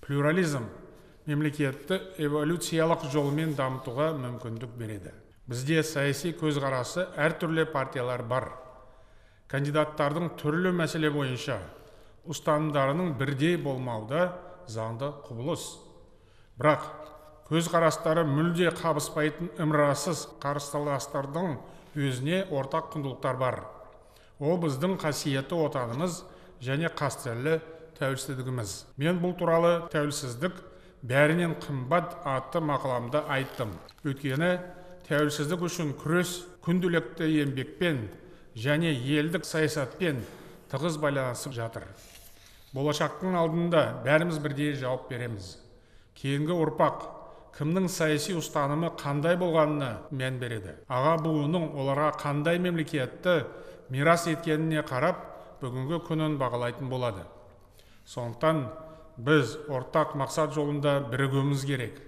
Плюрализм мемлекетті эволюциялық жолмен дамытуға мүмкіндік береді. Бізде саяси көзқарасы әртүрлі партиялар бар. Кандидаттардың түрлі мәселе бойынша ұстанымдарының бірдей болмауда заңды құбылыс. Бірақ көзқарастары мүлде қабыспайтын ымырасыз қарсыластардың өзіне ортақ құндылықтар бар. Ол біздің қасиетті отанымыз және қастерлі тәуелсіздігіміз. Мен бұл туралы тәуелсіздік бәрінен қымбат атты мақаламда айттым. Өйткені тәуелсіздік үшін күрес күнделікті еңбекпен және елдік саясатпен тығыз байланысып жатыр. Болашақтың алдында бәріміз бірдей жауап береміз. Кейінгі ұрпақ кімнің саяси ұстанымы қандай болғанына мән береді. Аға буынның оларға қандай мемлекетті мирас еткеніне қарап, бүгінгі күнін бағалайтын болады. Сондықтан біз ортақ мақсат жолында бірігуіміз керек.